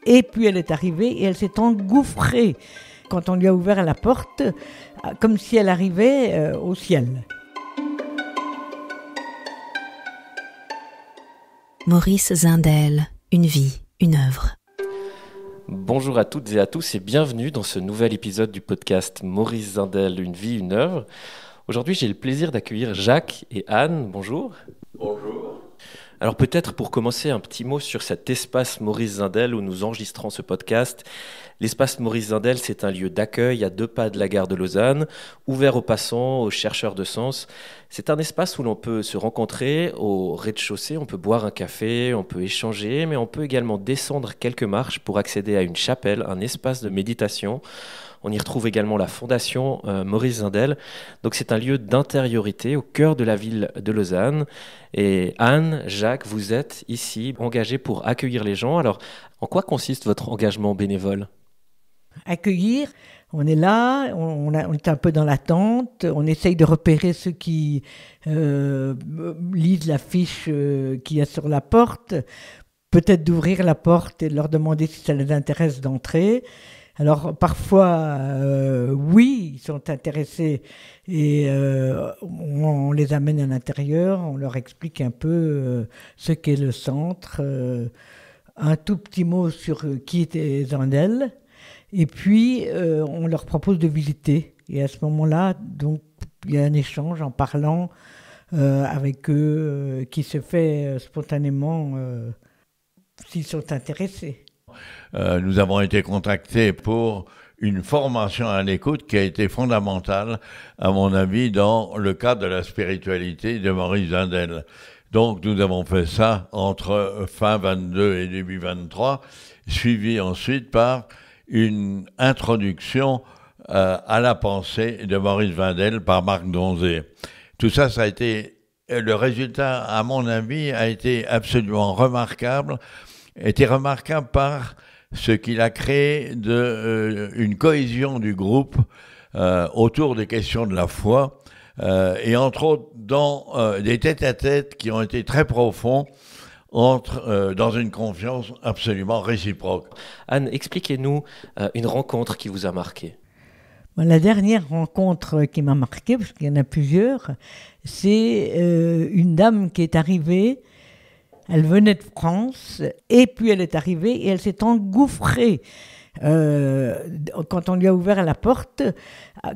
Et puis elle est arrivée et elle s'est engouffrée quand on lui a ouvert la porte, comme si elle arrivait au ciel. Maurice Zindel, une vie, une œuvre. Bonjour à toutes et à tous et bienvenue dans ce nouvel épisode du podcast Maurice Zindel, une vie, une œuvre. Aujourd'hui, j'ai le plaisir d'accueillir Jacques et Anne. Bonjour. Bonjour. Alors peut-être pour commencer un petit mot sur cet espace Maurice Zindel où nous enregistrons ce podcast. L'espace Maurice Zindel, c'est un lieu d'accueil à 2 pas de la gare de Lausanne, ouvert aux passants, aux chercheurs de sens. C'est un espace où l'on peut se rencontrer au rez-de-chaussée, on peut boire un café, on peut échanger, mais on peut également descendre quelques marches pour accéder à une chapelle, un espace de méditation. On y retrouve également la fondation Maurice Zindel. Donc c'est un lieu d'intériorité au cœur de la ville de Lausanne. Et Anne, Jacques, vous êtes ici engagés pour accueillir les gens. Alors, en quoi consiste votre engagement bénévole ? Accueillir, on est là, on est un peu dans l'attente, on essaye de repérer ceux qui lisent l'affiche qu'il y a sur la porte, peut-être d'ouvrir la porte et de leur demander si ça les intéresse d'entrer. Alors parfois, oui, ils sont intéressés et on les amène à l'intérieur, on leur explique un peu ce qu'est le centre, un tout petit mot sur qui était Zindel, et puis on leur propose de visiter. Et à ce moment-là, donc, il y a un échange en parlant avec eux qui se fait spontanément s'ils sont intéressés. Nous avons été contactés pour une formation à l'écoute qui a été fondamentale, à mon avis, dans le cadre de la spiritualité de Maurice Zindel. Donc, nous avons fait ça entre fin 22 et début 23, suivi ensuite par une introduction à la pensée de Maurice Zindel par Marc Donzé. Tout ça, ça a été, le résultat, à mon avis, a été absolument remarquable, par ce qu'il a créé une cohésion du groupe autour des questions de la foi et entre autres dans des tête-à-tête qui ont été très profonds dans une confiance absolument réciproque. Anne, expliquez-nous une rencontre qui vous a marqué. La dernière rencontre qui m'a marquée, parce qu'il y en a plusieurs, c'est une dame qui est arrivée. Elle venait de France, et puis elle est arrivée et elle s'est engouffrée quand on lui a ouvert la porte,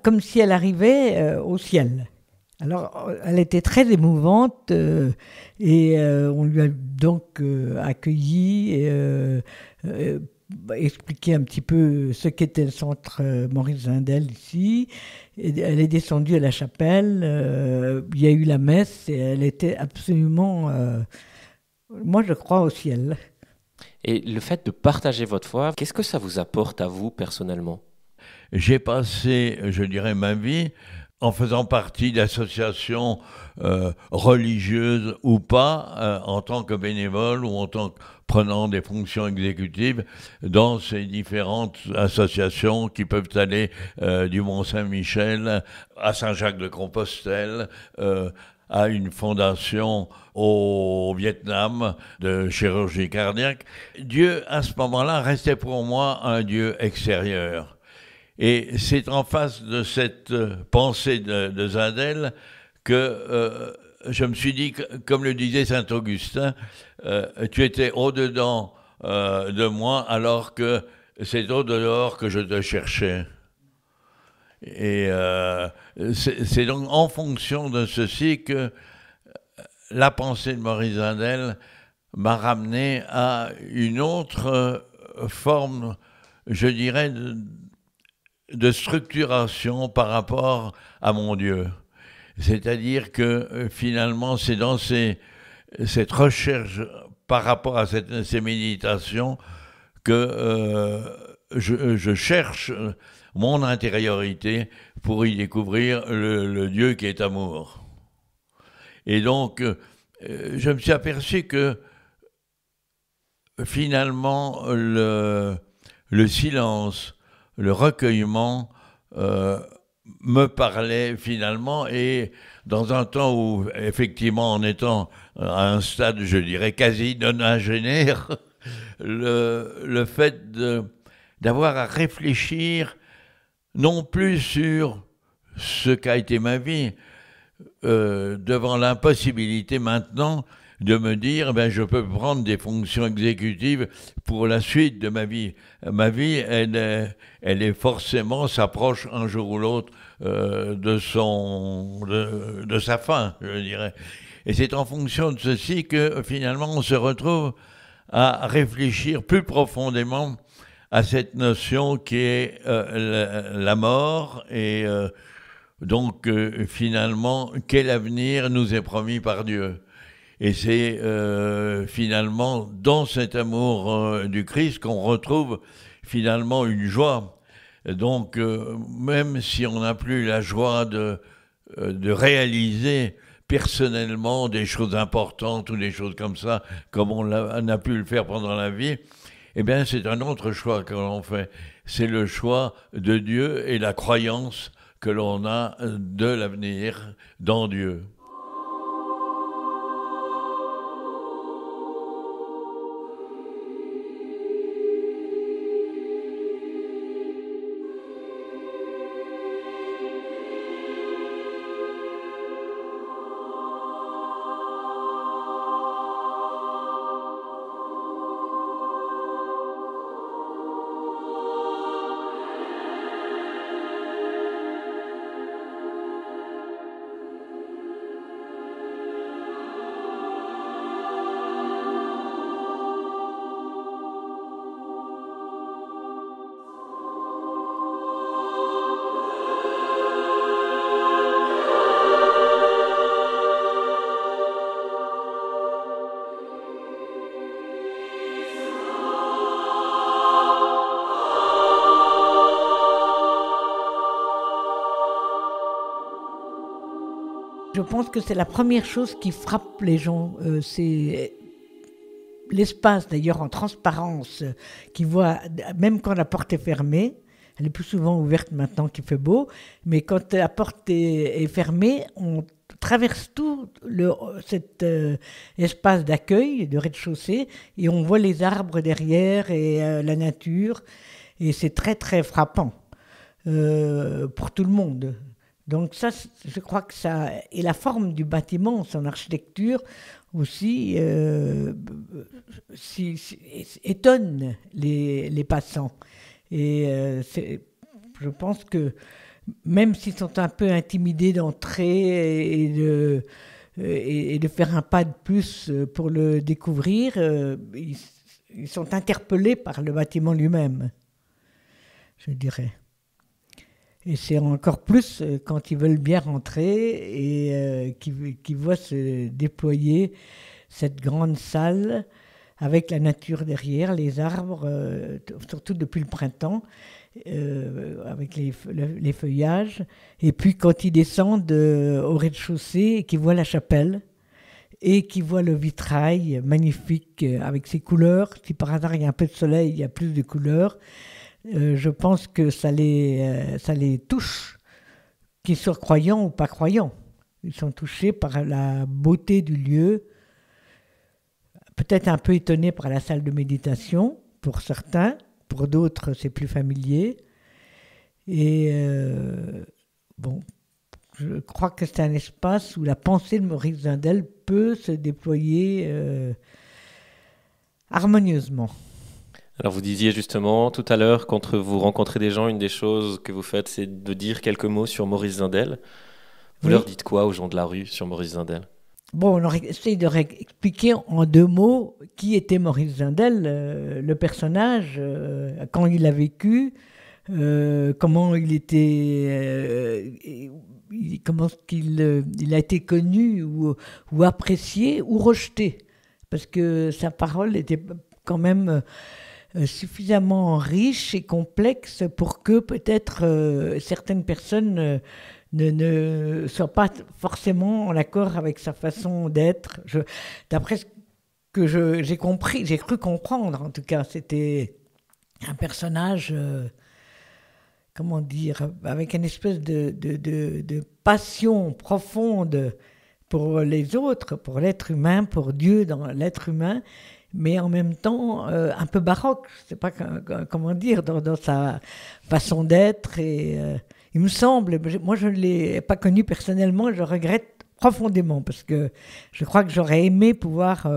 comme si elle arrivait au ciel. Alors, elle était très émouvante et on lui a donc accueilli et expliqué un petit peu ce qu'était le centre Maurice Zindel ici. Et elle est descendue à la chapelle, il y a eu la messe et elle était absolument... moi, je crois au ciel. Et le fait de partager votre foi, qu'est-ce que ça vous apporte à vous personnellement ? J'ai passé, je dirais, ma vie en faisant partie d'associations religieuses ou pas, en tant que bénévole ou en tant que prenant des fonctions exécutives dans ces différentes associations qui peuvent aller du Mont-Saint-Michel à Saint-Jacques-de-Compostelle, à une fondation au Vietnam de chirurgie cardiaque. Dieu, à ce moment-là, restait pour moi un Dieu extérieur. Et c'est en face de cette pensée de Zindel que je me suis dit, comme le disait Saint-Augustin, tu étais au-dedans de moi alors que c'est au-dehors que je te cherchais. Et c'est donc en fonction de ceci que la pensée de Maurice Zindel m'a ramené à une autre forme, je dirais, de structuration par rapport à mon Dieu. C'est-à-dire que finalement, c'est dans cette recherche par rapport à ces méditations que je cherche mon intériorité pour y découvrir le Dieu qui est amour. Et donc, je me suis aperçu que finalement, le silence, le recueillement me parlait finalement, et dans un temps où, effectivement, en étant à un stade, je dirais, quasi nonagénaire, le fait d'avoir à réfléchir non plus sur ce qu'a été ma vie, devant l'impossibilité maintenant de me dire je peux prendre des fonctions exécutives pour la suite de ma vie. Ma vie, elle est forcément, s'approche un jour ou l'autre de sa fin, je dirais. Et c'est en fonction de ceci que finalement on se retrouve à réfléchir plus profondément à cette notion qui est la mort et donc finalement quel avenir nous est promis par Dieu. Et c'est finalement dans cet amour du Christ qu'on retrouve finalement une joie. Donc même si on n'a plus la joie de réaliser personnellement des choses importantes ou des choses comme ça, comme on a pu le faire pendant la vie, eh bien c'est un autre choix que l'on fait. C'est le choix de Dieu et la croyance que l'on a de l'avenir dans Dieu. Je pense que c'est la première chose qui frappe les gens. C'est l'espace, d'ailleurs, en transparence, qui voit, même quand la porte est fermée, elle est plus souvent ouverte maintenant qu'il fait beau, mais quand la porte est fermée, on traverse tout cet espace d'accueil, de rez-de-chaussée, et on voit les arbres derrière et la nature, et c'est très, très frappant pour tout le monde. Donc ça, je crois que ça... Et la forme du bâtiment, son architecture aussi, étonne les passants. Et je pense que même s'ils sont un peu intimidés d'entrer et de faire un pas de plus pour le découvrir, ils sont interpellés par le bâtiment lui-même, je dirais. Et c'est encore plus quand ils veulent bien rentrer et qu'ils voient se déployer cette grande salle avec la nature derrière, les arbres, surtout depuis le printemps, avec les feuillages. Et puis quand ils descendent au rez-de-chaussée et qu'ils voient la chapelle et qu'ils voient le vitrail magnifique avec ses couleurs. Si par hasard il y a un peu de soleil, il y a plus de couleurs. Je pense que ça les touche, qu'ils soient croyants ou pas croyants. Ils sont touchés par la beauté du lieu, peut-être un peu étonnés par la salle de méditation, pour certains, pour d'autres c'est plus familier. Et bon, je crois que c'est un espace où la pensée de Maurice Zindel peut se déployer harmonieusement. Alors vous disiez justement tout à l'heure, quand vous rencontrez des gens, une des choses que vous faites, c'est de dire quelques mots sur Maurice Zindel. Vous leur dites quoi aux gens de la rue sur Maurice Zindel ? Bon, on essaye de expliquer en 2 mots qui était Maurice Zindel, le personnage, quand il a vécu, comment il était, comment il a été connu ou apprécié ou rejeté, parce que sa parole était quand même suffisamment riche et complexe pour que peut-être certaines personnes ne soient pas forcément en accord avec sa façon d'être. D'après ce que j'ai compris, j'ai cru comprendre, en tout cas, c'était un personnage, comment dire, avec une espèce de passion profonde pour les autres, pour l'être humain, pour Dieu dans l'être humain, mais en même temps un peu baroque, je ne sais pas comment dire, dans sa façon d'être. Et il me semble, moi je ne l'ai pas connu personnellement, je regrette profondément, parce que je crois que j'aurais aimé pouvoir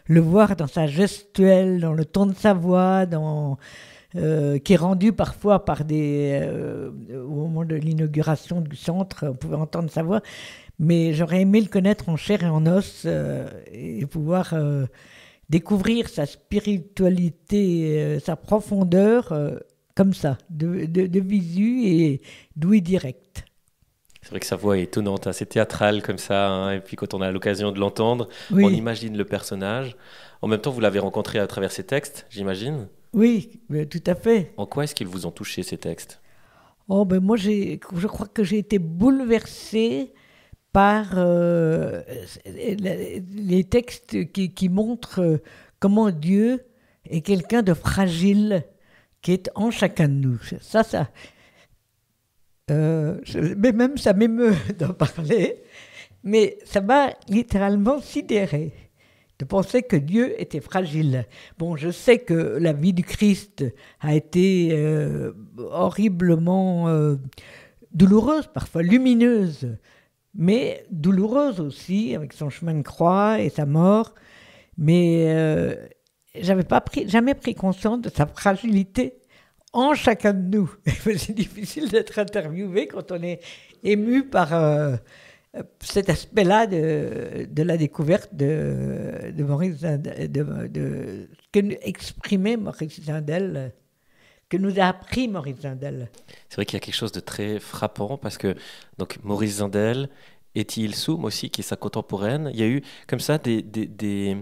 le voir dans sa gestuelle, dans le ton de sa voix, qui est rendu parfois par au moment de l'inauguration du centre, on pouvait entendre sa voix, mais j'aurais aimé le connaître en chair et en os et pouvoir découvrir sa spiritualité, sa profondeur, comme ça, de visu et d'ouïe directe. C'est vrai que sa voix est étonnante, assez théâtrale comme ça, hein, et puis quand on a l'occasion de l'entendre, Oui. On imagine le personnage. En même temps, vous l'avez rencontré à travers ses textes, j'imagine. Oui, tout à fait. En quoi est-ce qu'ils vous ont touché, ces textes ? Oh, ben moi, je crois que j'ai été bouleversée par les textes qui montrent comment Dieu est quelqu'un de fragile qui est en chacun de nous. Mais même ça m'émeut d'en parler, mais ça m'a littéralement sidéré de penser que Dieu était fragile. Bon, je sais que la vie du Christ a été horriblement douloureuse, parfois lumineuse, mais douloureuse aussi, avec son chemin de croix et sa mort. Mais j'avais jamais pris conscience de sa fragilité en chacun de nous. C'est difficile d'être interviewé quand on est ému par cet aspect-là de la découverte de Maurice Zindel, de ce que exprimait Maurice Zindel, que nous a appris Maurice Zindel. C'est vrai qu'il y a quelque chose de très frappant parce que donc Maurice Zindel, Etty Hillesum aussi, qui est sa contemporaine, il y a eu comme ça des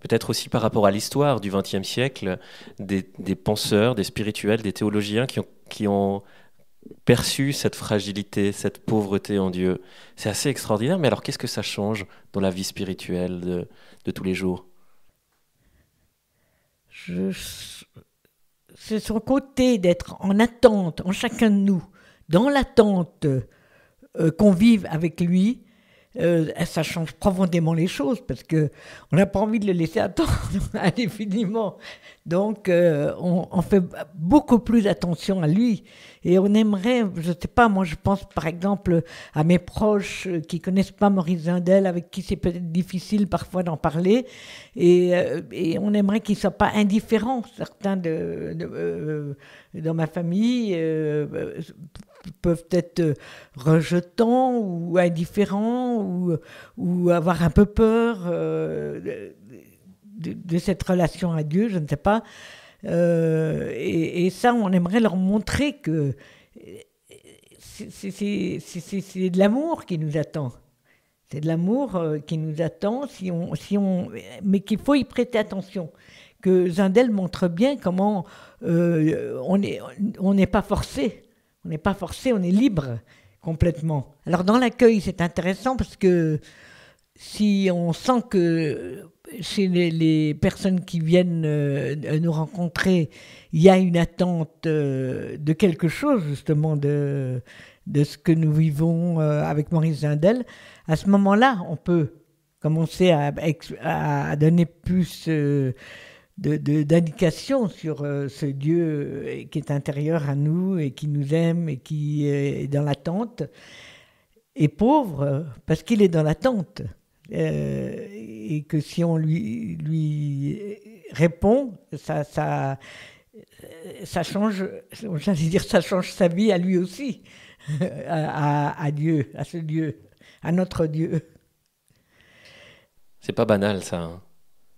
peut-être aussi par rapport à l'histoire du XXe siècle, des penseurs, des spirituels, des théologiens qui ont perçu cette fragilité, cette pauvreté en Dieu. C'est assez extraordinaire, mais alors qu'est-ce que ça change dans la vie spirituelle de tous les jours ? C'est son côté d'être en attente, en chacun de nous, dans l'attente qu'on vive avec lui. Ça change profondément les choses parce qu'on n'a pas envie de le laisser attendre indéfiniment. Donc, on fait beaucoup plus attention à lui. Et on aimerait, je ne sais pas, moi je pense par exemple à mes proches qui ne connaissent pas Maurice Zindel, avec qui c'est peut-être difficile parfois d'en parler. Et on aimerait qu'ils ne soient pas indifférents. Certains dans ma famille peuvent être rejetants ou indifférents ou avoir un peu peur de cette relation à Dieu, je ne sais pas. Et ça, on aimerait leur montrer que c'est de l'amour qui nous attend. C'est de l'amour qui nous attend, mais qu'il faut y prêter attention. Que Zindel montre bien comment on n'est pas forcé. On n'est pas forcé, on est libre complètement. Alors dans l'accueil, c'est intéressant parce que si on sent que chez les personnes qui viennent nous rencontrer, il y a une attente de quelque chose justement de ce que nous vivons avec Maurice Zindel, à ce moment-là, on peut commencer à donner plus d'indications sur ce Dieu qui est intérieur à nous et qui nous aime et qui est dans l'attente, et pauvre parce qu'il est dans l'attente, et que si on lui répond, ça change, j'allais dire, ça change sa vie à lui aussi, à Dieu, à ce Dieu, à notre Dieu. C'est pas banal ça, hein,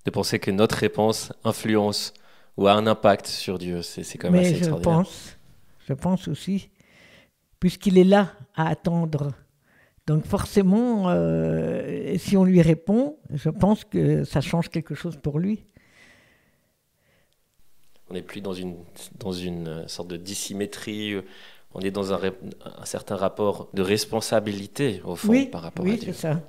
de penser que notre réponse influence ou a un impact sur Dieu. C'est quand même assez extraordinaire. Je pense aussi, puisqu'il est là à attendre. Donc forcément, si on lui répond, je pense que ça change quelque chose pour lui. On n'est plus dans une sorte de dissymétrie, on est dans un certain rapport de responsabilité, au fond, par rapport à Dieu. Oui, c'est ça.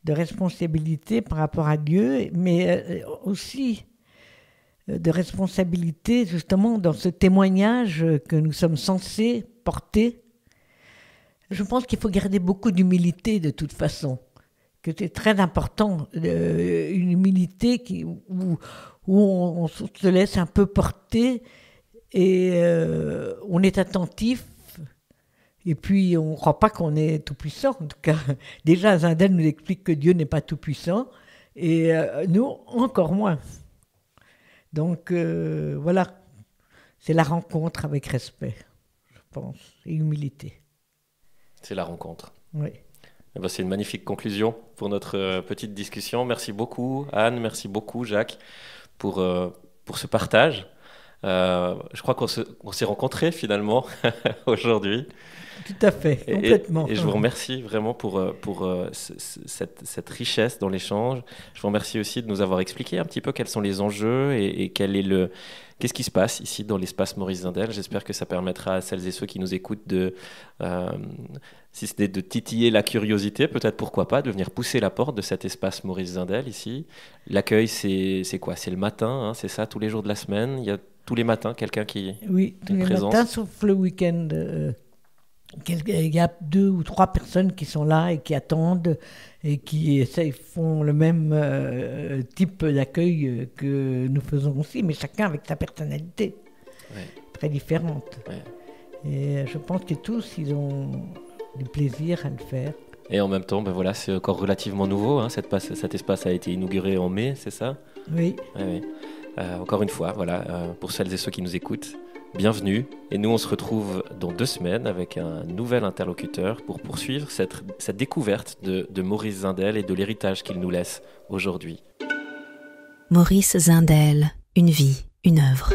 De responsabilité par rapport à Dieu, mais aussi de responsabilité justement dans ce témoignage que nous sommes censés porter. Je pense qu'il faut garder beaucoup d'humilité de toute façon. que c'est très important, une humilité où on se laisse un peu porter et on est attentif. Et puis, on ne croit pas qu'on est tout-puissant. En tout cas, déjà, Zindel nous explique que Dieu n'est pas tout-puissant. Et nous, encore moins. Donc, voilà. C'est la rencontre avec respect, je pense, et humilité. C'est la rencontre. Oui. Eh ben, c'est une magnifique conclusion pour notre petite discussion. Merci beaucoup, Anne. Merci beaucoup, Jacques, pour ce partage. Je crois qu'on s'est rencontrés, finalement, aujourd'hui. Tout à fait, complètement. Et je vous remercie vraiment pour cette richesse dans l'échange. Je vous remercie aussi de nous avoir expliqué un petit peu quels sont les enjeux et qu'est-ce qui se passe ici dans l'espace Maurice Zindel. J'espère que ça permettra à celles et ceux qui nous écoutent si c'était de titiller la curiosité, peut-être pourquoi pas, de venir pousser la porte de cet espace Maurice Zindel ici. L'accueil, c'est quoi? C'est le matin, hein, c'est ça, tous les jours de la semaine. Il y a tous les matins quelqu'un qui Oui, tous les matins, sauf le week-end. Il y a 2 ou 3 personnes qui sont là et qui attendent et qui font le même type d'accueil que nous faisons aussi, mais chacun avec sa personnalité très différente. Ouais. Et je pense que tous, ils ont du plaisir à le faire. Et en même temps, voilà, c'est encore relativement nouveau. Hein, cet espace a été inauguré en mai, c'est ça? Oui. Ouais. Encore une fois, voilà, pour celles et ceux qui nous écoutent, bienvenue. Et nous, on se retrouve dans 2 semaines avec un nouvel interlocuteur pour poursuivre cette découverte de Maurice Zindel et de l'héritage qu'il nous laisse aujourd'hui. Maurice Zindel, une vie, une œuvre.